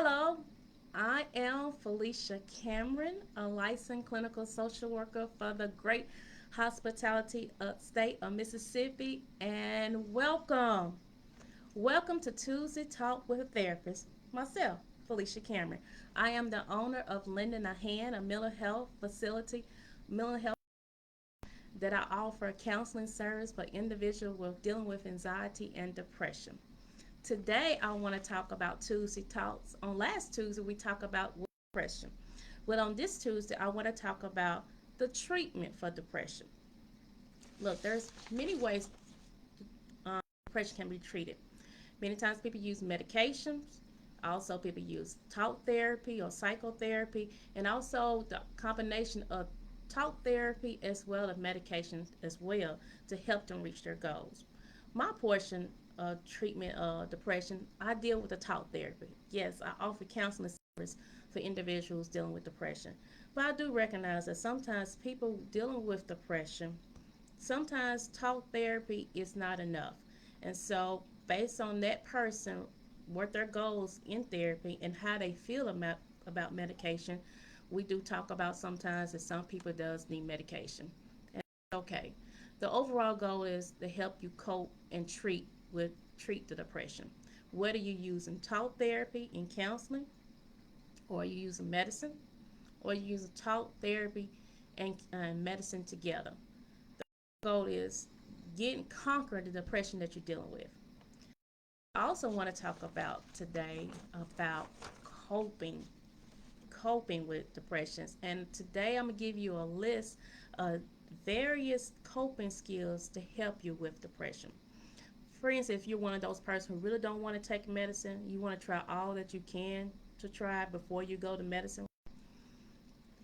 Hello, I am Felicia Cameron, a licensed clinical social worker for the great hospitality state of Mississippi, and welcome. Welcome to Tuesday Talk with a Therapist. Myself, Felicia Cameron. I am the owner of Lending a Hand, a mental health facility, mental health that I offer counseling service for individuals with dealing with anxiety and depression. Today, I want to talk about Tuesday Talks. On last Tuesday, we talked about depression. Well, on this Tuesday, I want to talk about the treatment for depression. Look, there's many ways depression can be treated. Many times people use medications. Also, people use talk therapy or psychotherapy, and also the combination of talk therapy as well as medications as well to help them reach their goals. My portion of treatment of depression, I deal with the talk therapy. Yes, I offer counseling service for individuals dealing with depression. But I do recognize that sometimes people dealing with depression, sometimes talk therapy is not enough. And so, based on that person, what their goals in therapy and how they feel about medication, we do talk about sometimes that some people does need medication. And okay. The overall goal is to help you cope and treat the depression. Whether you're using talk therapy in counseling, or you're using medicine, or you're using talk therapy and medicine together. The goal is getting conquer the depression that you're dealing with. I also want to talk about today about coping coping with depressions. And today I'm going to give you a list of various coping skills to help you with depression. For instance, if you're one of those persons who really don't want to take medicine, you want to try all that you can to try before you go to medicine,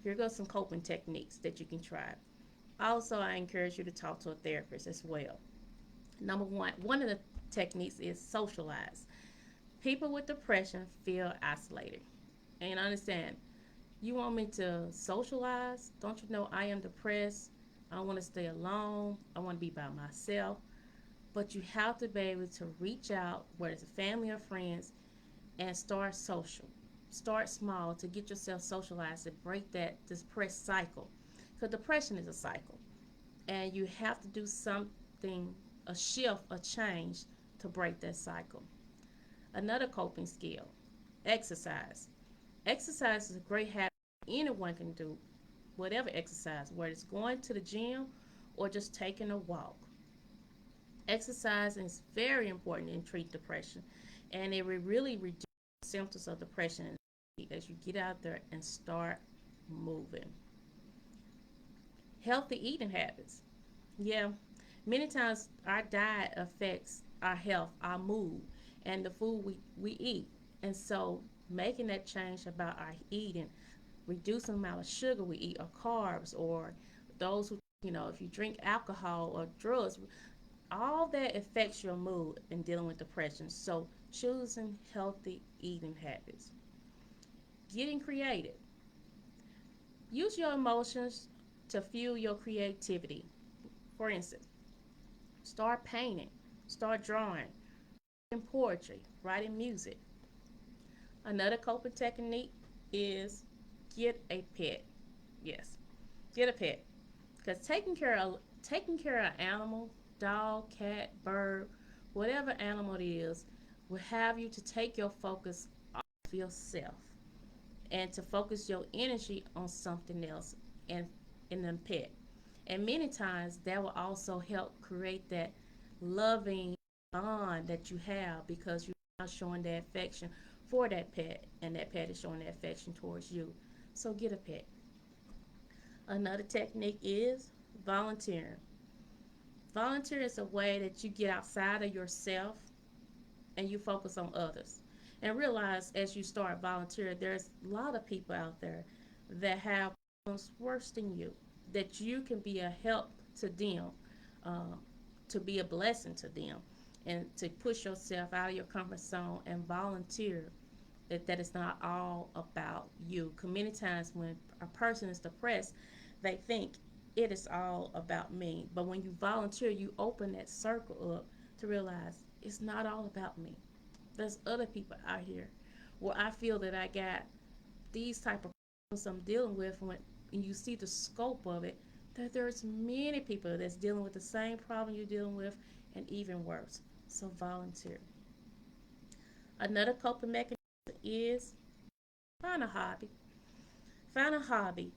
here goes some coping techniques that you can try. Also, I encourage you to talk to a therapist as well. Number one of the techniques is socialize. People with depression feel isolated. And understand, you want me to socialize? Don't you know I am depressed? I want to stay alone. I want to be by myself. But you have to be able to reach out, whether it's a family or friends, and start social. Start small to get yourself socialized and break that depressed cycle. Because depression is a cycle. And you have to do something, a shift, a change to break that cycle. Another coping skill, exercise. Exercise is a great habit anyone can do, whatever exercise, whether it's going to the gym or just taking a walk. Exercise is very important in treating depression, and it will really reduce symptoms of depression as you get out there and start moving. Healthy eating habits. Yeah, many times our diet affects our health, our mood, and the food we eat. And so making that change about our eating, reducing the amount of sugar we eat or carbs or those who, if you drink alcohol or drugs, all that affects your mood in dealing with depression. So choosing healthy eating habits. Getting creative. Use your emotions to fuel your creativity. For instance, start painting, start drawing, writing poetry, writing music. Another coping technique is get a pet. Yes, get a pet. Because taking care of an animal, dog, cat, bird, whatever animal it is, will have you to take your focus off yourself and to focus your energy on something else and in the pet. And many times that will also help create that loving bond that you have because you're now showing that affection for that pet and that pet is showing that affection towards you. So get a pet. Another technique is volunteering. Volunteer is a way that you get outside of yourself and you focus on others. And realize as you start volunteering, there's a lot of people out there that have problems worse than you, that you can be a help to them, um, to be a blessing to them, and to push yourself out of your comfort zone and volunteer that it's not all about you. 'Cause many times when a person is depressed, they think it is all about me. But when you volunteer, you open that circle up to realize it's not all about me. There's other people out here where I feel that I got these type of problems I'm dealing with, when you see the scope of it, that there's many people that's dealing with the same problem you're dealing with and even worse. So volunteer. Another coping mechanism is find a hobby. Find a hobby.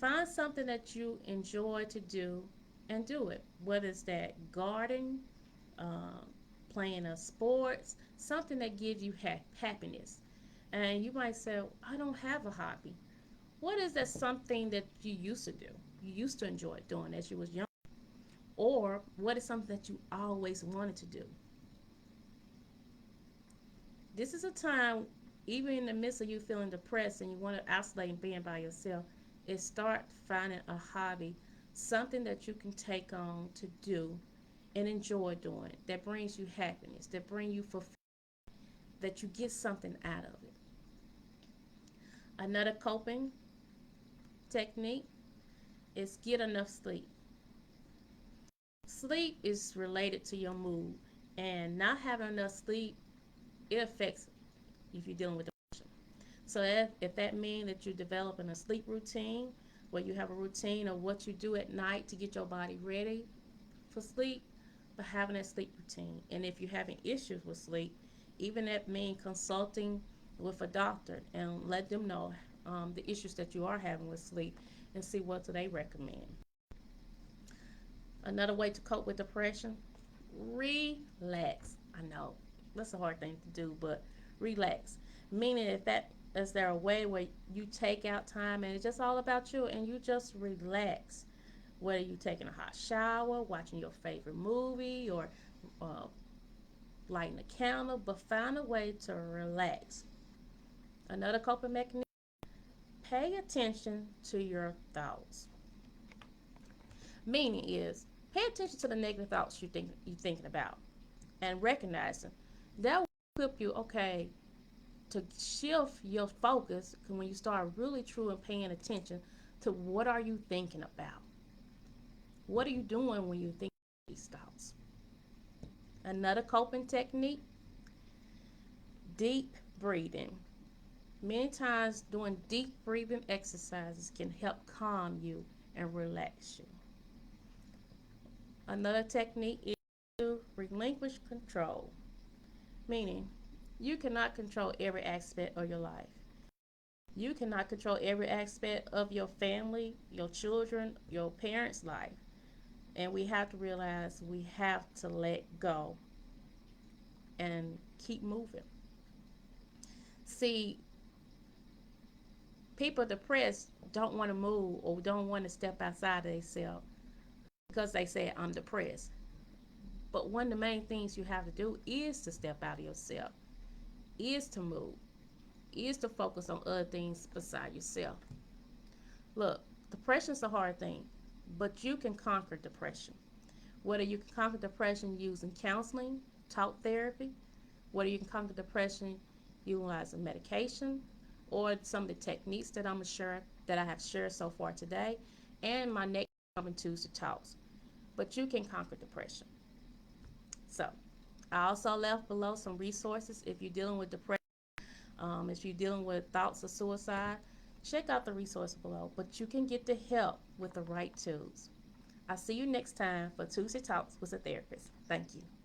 Find something that you enjoy to do and do it. Whether it's that gardening, um, playing a sports, something that gives you happiness. And you might say, I don't have a hobby. What is that something that you used to do? You used to enjoy doing as you was young? Or what is something that you always wanted to do? This is a time, even in the midst of you feeling depressed and you want to isolate and being by yourself, is start finding a hobby, something that you can take on to do and enjoy doing, that brings you happiness, that brings you fulfillment, that you get something out of it. Another coping technique is get enough sleep. Sleep is related to your mood, and not having enough sleep, it affects if you're dealing with depression. So if that means that you're developing a sleep routine, where you have a routine of what you do at night to get your body ready for sleep, but having that sleep routine. And if you're having issues with sleep, even that means consulting with a doctor and let them know the issues that you are having with sleep and see what do they recommend. Another way to cope with depression, relax. I know that's a hard thing to do, but relax. Meaning, if that is there a way where you take out time and it's just all about you and you just relax, whether you're taking a hot shower, watching your favorite movie, or uh, lighting a candle, but find a way to relax. Another coping mechanism, pay attention to your thoughts. Meaning is, pay attention to the negative thoughts you're thinking about and recognize them. That will equip you, okay, to shift your focus when you start really true and paying attention to what are you thinking about. What are you doing when you think these thoughts? Another coping technique, deep breathing. Many times doing deep breathing exercises can help calm you and relax you. Another technique is to relinquish control, meaning you cannot control every aspect of your life. You cannot control every aspect of your family, your children, your parents' life. And we have to realize we have to let go and keep moving. See, people depressed don't want to move or don't want to step outside of themselves because they say, I'm depressed. But one of the main things you have to do is to step out of yourself, is to move, is to focus on other things beside yourself. Look, depression is a hard thing, but you can conquer depression. Whether you can conquer depression using counseling, talk therapy, whether you can conquer depression utilizing medication, or some of the techniques that I'm sure that I have shared so far today, and my next coming Tuesday talks. But you can conquer depression. So I also left below some resources if you're dealing with depression, if you're dealing with thoughts of suicide. Check out the resource below, but you can get the help with the right tools. I'll see you next time for Tuesday Talks with a Therapist. Thank you.